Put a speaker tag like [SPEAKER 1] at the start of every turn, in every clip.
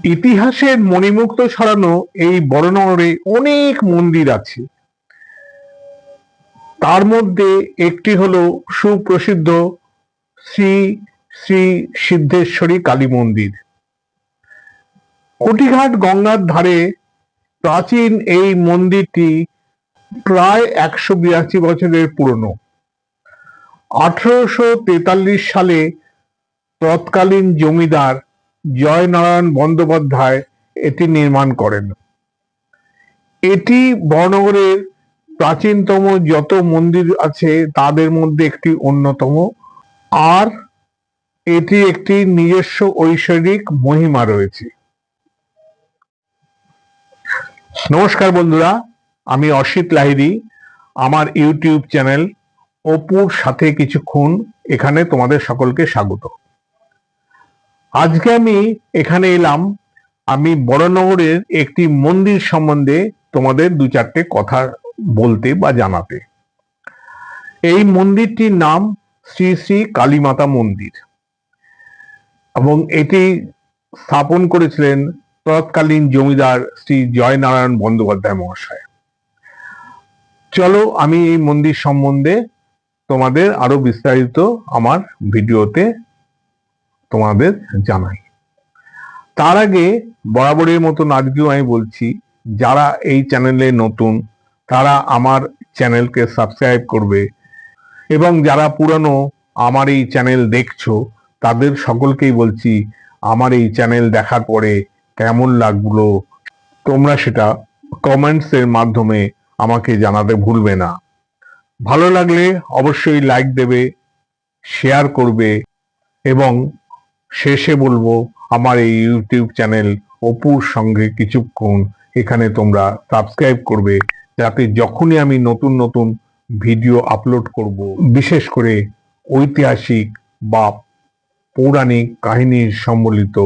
[SPEAKER 1] ইতিহাসের মণিমুক্ত ছড়ানো এই বড়নগরে অনেক মন্দির আছে। তার মধ্যে একটি হলো সুপ্রসিদ্ধ শ্রী শ্রী সিদ্ধেশ্বরী কালী মন্দির। কটিঘাট গঙ্গার ধারে প্রাচীন এই মন্দিরটি প্রায় 182 বছরের পুরনো। 1843 সালে তৎকালীন জমিদার জয়নারায়ণ বন্দ্যোপাধ্যায় এটি নির্মাণ করেন। এটি বড়নগরের প্রাচীনতম যত মন্দির আছে তাদের মধ্যে একটি অন্যতম, আর এটি একটি নিজস্ব ঐশ্বরিক মহিমা রয়েছে। নমস্কার বন্ধুরা, আমি অসিত লাহিড়ী। আমার ইউটিউব চ্যানেল অপুর সাথে কিছুক্ষণ এখানে তোমাদের সকলকে স্বাগত। আজকে আমি এখানে এলাম, আমি বড়নগরের একটি মন্দির সম্বন্ধে তোমাদের দু চারটে কথা বলতে বা জানাতে। এই মন্দিরটির নাম শ্রী শ্রী কালীমাতা মন্দির এবং এটি স্থাপন করেছিলেন তৎকালীন জমিদার শ্রী জয়নারায়ণ বন্দ্যোপাধ্যায় মহাশয়। চলো আমি এই মন্দির সম্বন্ধে তোমাদের আরো বিস্তারিত আমার ভিডিওতে তোমাদের জানাই। তার আগে বরাবরের মতন আজকেও আমি বলছি, যারা এই চ্যানেলে নতুন তারা আমার চ্যানেলকে সাবস্ক্রাইব করবে, এবং যারা পুরানো আমার এই চ্যানেল দেখছো তাদের সকলকেই বলছি, আমার এই চ্যানেল দেখার পরে কেমন লাগলো তোমরা সেটা কমেন্টসের মাধ্যমে আমাকে জানাতে ভুলবে না। ভালো লাগলে অবশ্যই লাইক দেবে, শেয়ার করবে, এবং শেষে বলবো আমার এই ইউটিউব চ্যানেল অপুর সঙ্গে কিছুক্ষণ এখানে তোমরা সাবস্ক্রাইব করবে, যাতে যখনই আমি নতুন নতুন ভিডিও আপলোড করব, বিশেষ করে ঐতিহাসিক বা পৌরাণিক কাহিনী সম্বলিত,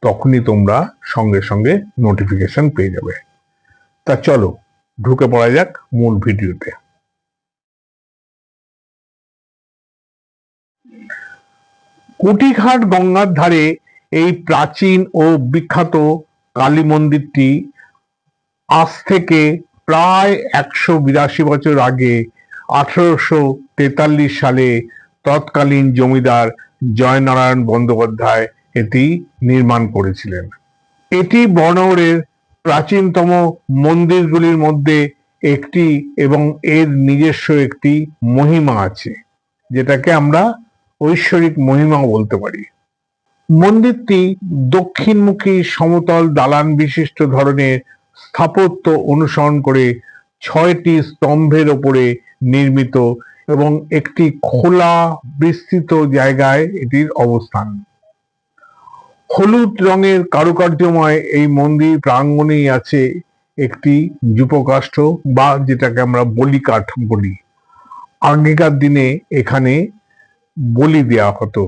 [SPEAKER 1] তখনই তোমরা সঙ্গে সঙ্গে নোটিফিকেশন পেয়ে যাবে। তা চলো ঢুকে পড়া যাক মূল ভিডিওতে। কটিঘাট গঙ্গার ধারে এই প্রাচীন ও বিখ্যাত কালী মন্দিরটি আজ থেকে প্রায় 182 বছর আগে 1843 সালে তৎকালীন জমিদার জয়নারায়ণ বন্দ্যোপাধ্যায় এটি নির্মাণ করেছিলেন। এটি বড়নগরের প্রাচীনতম মন্দিরগুলির মধ্যে একটি এবং এর নিজস্ব একটি মহিমা আছে, যেটাকে আমরা ঐশ্বরিক মহিমা বলতে পারি। মন্দিরটি দক্ষিণমুখী সমতল দালান বিশিষ্ট ধরনের স্থাপত্য অনুসরণ করে 6টি স্তম্ভের ওপরে নির্মিত এবং একটি খোলা বিস্তৃত জায়গায় এটির অবস্থান। হলুদ রঙের কারুকার্যময় এই মন্দির প্রাঙ্গণেই আছে একটি যূপকাষ্ঠ বা যেটাকে আমরা বলিকাঠ বলি। আগেকার দিনে এখানে বলি দেওয়া হতো,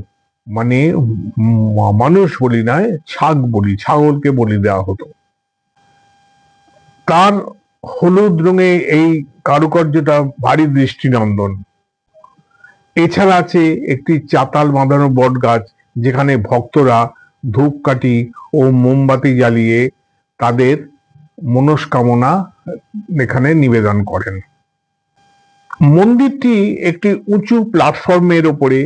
[SPEAKER 1] মানে মানুষ বলি নয়, ছাগ বলি, ছাগলকে বলি দেওয়া হতো। তার হলুদ রঙে এই কারুকার্যটা ভারী দৃষ্টিনন্দন। এছাড়া আছে একটি চাতাল বাঁধানো বট গাছ, যেখানে ভক্তরা ধূপকাঠি ও মোমবাতি জ্বালিয়ে তাদের মনস্কামনা এখানে নিবেদন করেন। মন্দিরটি একটি উঁচু প্ল্যাটফর্মের ওপরে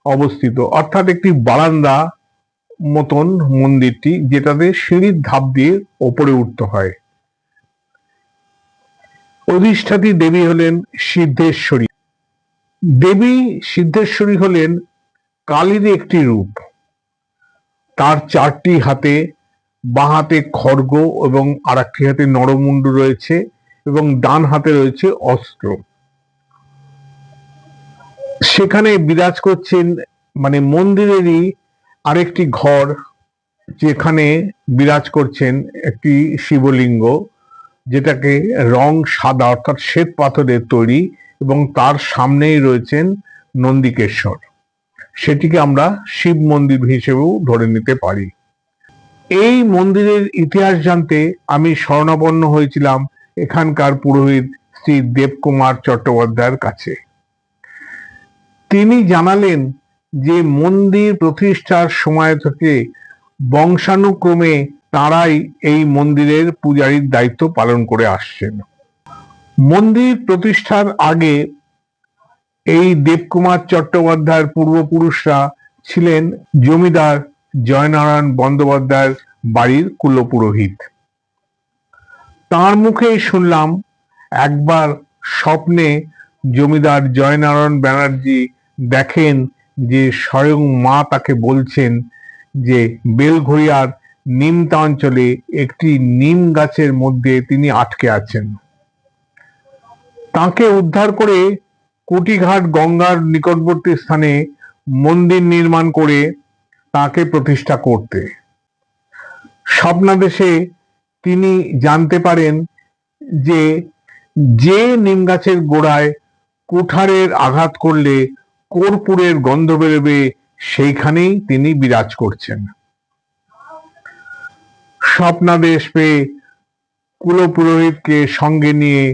[SPEAKER 1] অবস্থিত, অর্থাৎ একটি বারান্দা মতন মন্দিরটি, যেটাতে সিঁড়ির ধাপ দিয়ে ওপরে উঠতে হয়। অধিষ্ঠাত্রী দেবী হলেন সিদ্ধেশ্বরী। দেবী সিদ্ধেশ্বরী হলেন কালীর একটি রূপ। তার 4টি হাতে, বাঁ হাতে খড়গ এবং আর একটি হাতে নরমুণ্ড রয়েছে, এবং ডান হাতে রয়েছে অস্ত্র। সেখানে বিরাজ করছেন, মানে মন্দিরেরই আরেকটি ঘর, যেখানে বিরাজ করছেন একটি শিবলিঙ্গ, যেটাকে রং সাদা অর্থাৎ শ্বেত পাথরের তৈরি, এবং তার সামনেই রয়েছেন নন্দিকেশ্বর। সেটিকে আমরা শিব মন্দির হিসেবেও ধরে নিতে পারি। এই মন্দিরের ইতিহাস জানতে আমি শরণাপন্ন হয়েছিলাম এখানকার পুরোহিত শ্রী দেবকুমার চট্টোপাধ্যায়ের কাছে। তিনি জানালেন যে মন্দির প্রতিষ্ঠার সময় থেকে বংশানুক্রমে তারাই এই মন্দিরের পূজারীর দায়িত্ব পালন করে আসছেন। মন্দির প্রতিষ্ঠার আগে এই দেবকুমার চট্টোপাধ্যায়ের পূর্বপুরুষরা ছিলেন জমিদার জয়নারায়ণ বন্দ্যোপাধ্যায়ের বাড়ির কুলপুরোহিত। তার মুখেই শুনলাম একবার স্বপ্নে জমিদার জয়নারায়ণ ব্যানার্জি দেখেন যে স্বয়ং মা তাকে বলছেন যে বেলঘড়িয়ার নিমতা অঞ্চলে একটি নিম গাছের মধ্যে তিনি আটকে আছেন। তাকে উদ্ধার করে কুটিঘাট গঙ্গার নিকটবর্তী স্থানে মন্দির নির্মাণ করে তাকে প্রতিষ্ঠা করতে। স্বপ্নাদেশে তিনি জানতে পারেন যে যে নিম গাছের গোড়ায় কুঠারের আঘাত করলে কর্পূরের গন্ধ বেরোবে সেইখানেই তিনি বিরাজ করছেন। স্বপ্নাদেশ পেয়ে কুলপুরোহিতকে সঙ্গে নিয়ে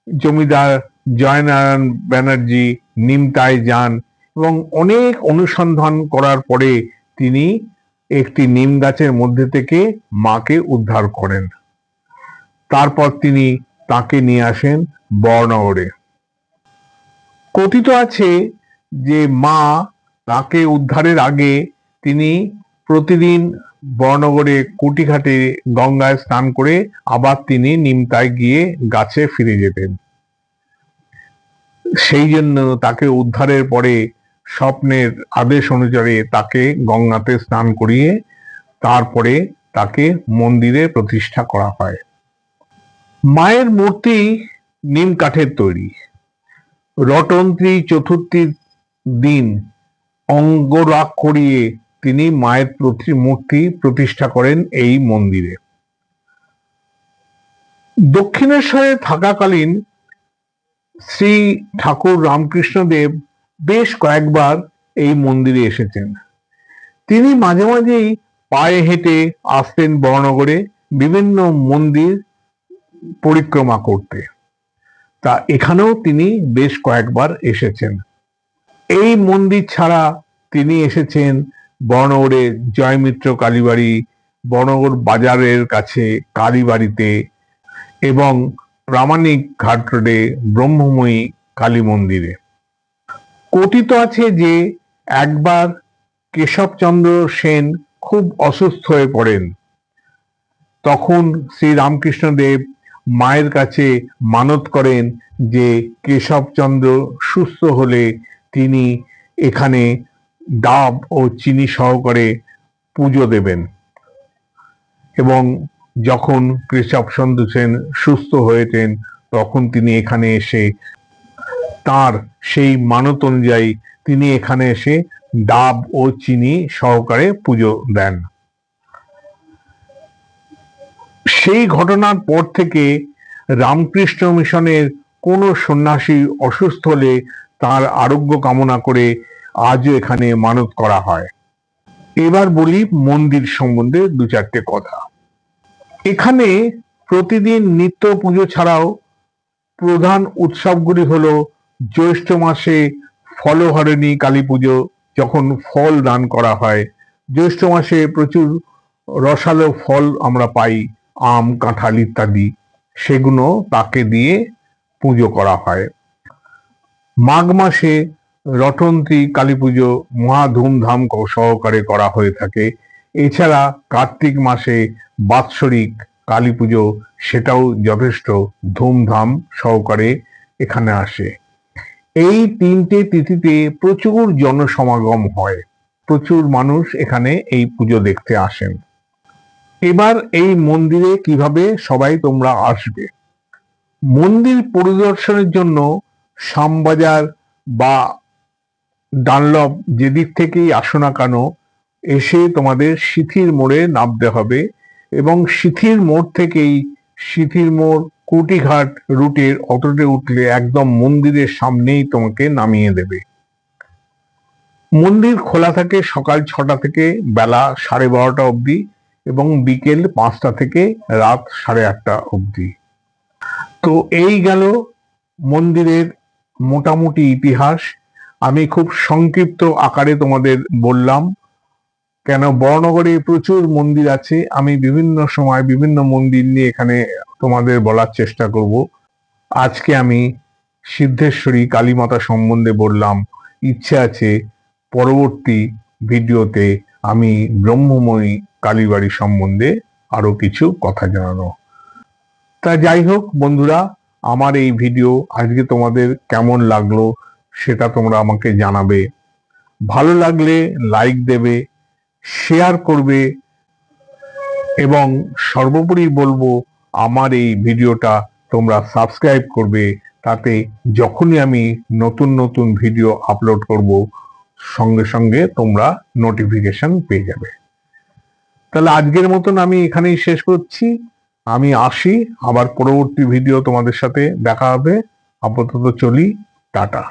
[SPEAKER 1] জমিদার জয়নারায়ণ ব্যানার্জি নিমতায় যান এবং অনেক অনুসন্ধান করার পরে তিনি একটি নিম গাছের মধ্যে থেকে মাকে উদ্ধার করেন। তারপর তিনি তাকে নিয়ে আসেন বড়নগরে। কথিত আছে যে মা তাকে উদ্ধারের আগে তিনি প্রতিদিন বড়নগরে কুটিঘাটে গঙ্গায় স্নান করে আবার তিনি নিমতায় গিয়ে গাছে ফিরে যেতেন। সেই জন্য তাকে উদ্ধারের পরে স্বপ্নের আদেশ অনুসারে তাকে গঙ্গাতে স্নান করিয়ে তারপরে তাকে মন্দিরে প্রতিষ্ঠা করা হয়। মায়ের মূর্তি নিম কাঠের তৈরি। রটন্ত্রী চতুর্থীর দিন অঙ্গরাগ করিয়ে তিনি মায়ের মূর্তি প্রতিষ্ঠা করেন এই মন্দিরে। দক্ষিণেশ্বরে থাকাকালীন শ্রী ঠাকুর রামকৃষ্ণদেব বেশ কয়েকবার এই মন্দিরে এসেছেন। তিনি মাঝে মাঝেই পায়ে হেঁটে আসতেন বড়নগরে বিভিন্ন মন্দির পরিক্রমা করতে। তা এখানেও তিনি বেশ কয়েকবার এসেছেন। এই মন্দির ছাড়া তিনি এসেছেন বড়নগরে জয়মিত্র কালীবাড়ি, বড়নগর বাজারের কাছে কালীবাড়িতে এবং প্রামাণিক ঘাট রোডে ব্রহ্মময়ী কালী মন্দিরে। কথিত আছে যে একবার কেশবচন্দ্র সেন খুব অসুস্থ হয়ে পড়েন। তখন শ্রী রামকৃষ্ণদেব মায়ের কাছে মানত করেন যে কেশবচন্দ্র সুস্থ হলে তিনি এখানে ডাব ও চিনি সহকারে পুজো দেবেন। এবং যখন কেশবচন্দ্র সেন সুস্থ হয়েছেন তখন তিনি এখানে এসে তার সেই মানত অনুযায়ী তিনি এখানে এসে ডাব ও চিনি সহকারে পুজো দেন। সেই ঘটনার পর থেকে রামকৃষ্ণ মিশনের কোনো সন্ন্যাসী অসুস্থ হলে তার আরোগ্য কামনা করে আজও এখানে মানত করা হয়। এবার বলি মন্দির সম্বন্ধে দু চারটে কথা। এখানে প্রতিদিন নিত্য পুজো ছাড়াও প্রধান উৎসবগুলি হলো জ্যৈষ্ঠ মাসে ফলহরণী কালী পুজো, যখন ফল দান করা হয়। জ্যৈষ্ঠ মাসে প্রচুর রসালো ফল আমরা পাই, আম কাঁঠাল ইত্যাদি, সেগুলো তাকে দিয়ে পুজো করা হয়। মাঘ মাসে রটন্ত্রী কালী পুজো মহা ধুমধাম সহকারে করা হয়ে থাকে। এছাড়া কার্তিক মাসে বাৎসরিক কালী পুজো, সেটাও যথেষ্ট ধুমধাম সহকারে এখানে আসে। এই তিনটে তিথিতে প্রচুর জনসমাগম হয়, প্রচুর মানুষ এখানে এই পুজো দেখতে আসেন। এবার এই মন্দিরে কিভাবে সবাই তোমরা আসবে। মন্দির পরিদর্শনের জন্য শ্যামবাজার বা ডানলপ যেদিক থেকেই আসো না কেন এসে তোমাদের সিথির মোড়ে নামতে হবে এবং সিথির মোড় থেকেই সিথির মোড় কুটিঘাট রুটের অটোতে উঠলে একদম মন্দিরের সামনেই তোমাকে নামিয়ে দেবে। মন্দির খোলা থাকে সকাল 6টা থেকে বেলা 12:30 অবধি এবং বিকেল 5টা থেকে রাত 8:30 অবধি। তো এই গেল মন্দিরের মোটামুটি ইতিহাস। আমি খুব সংক্ষিপ্ত আকারে তোমাদের বললাম। কেন বড়নগরে প্রচুর মন্দির আছে, আমি বিভিন্ন সময় বিভিন্ন মন্দির নিয়ে এখানে তোমাদের বলার চেষ্টা করব। আজকে আমি সিদ্ধেশ্বরী কালীমাতা সম্বন্ধে বললাম, ইচ্ছে আছে পরবর্তী ভিডিওতে আমি ব্রহ্মময়ী কালীবাড়ি সম্বন্ধে আরো কিছু কথা জানানো। তা যাই হোক বন্ধুরা, আমার এই ভিডিও আজকে তোমাদের কেমন লাগলো সেটা তোমরা আমাকে জানাবে। ভালো লাগলে লাইক দেবে, শেয়ার করবে, এবং সর্বোপরি বলবো আমার এই ভিডিওটা তোমরা সাবস্ক্রাইব করবে, তাতে যখনই আমি নতুন নতুন ভিডিও আপলোড করব সঙ্গে সঙ্গে তোমরা নোটিফিকেশন পেয়ে যাবে। তাহলে আজকের মতন আমি এখানেই শেষ করছি। আমি আসি, আবার পরবর্তী ভিডিও তোমাদের সাথে দেখা হবে। আপাতত চলি, টাটা।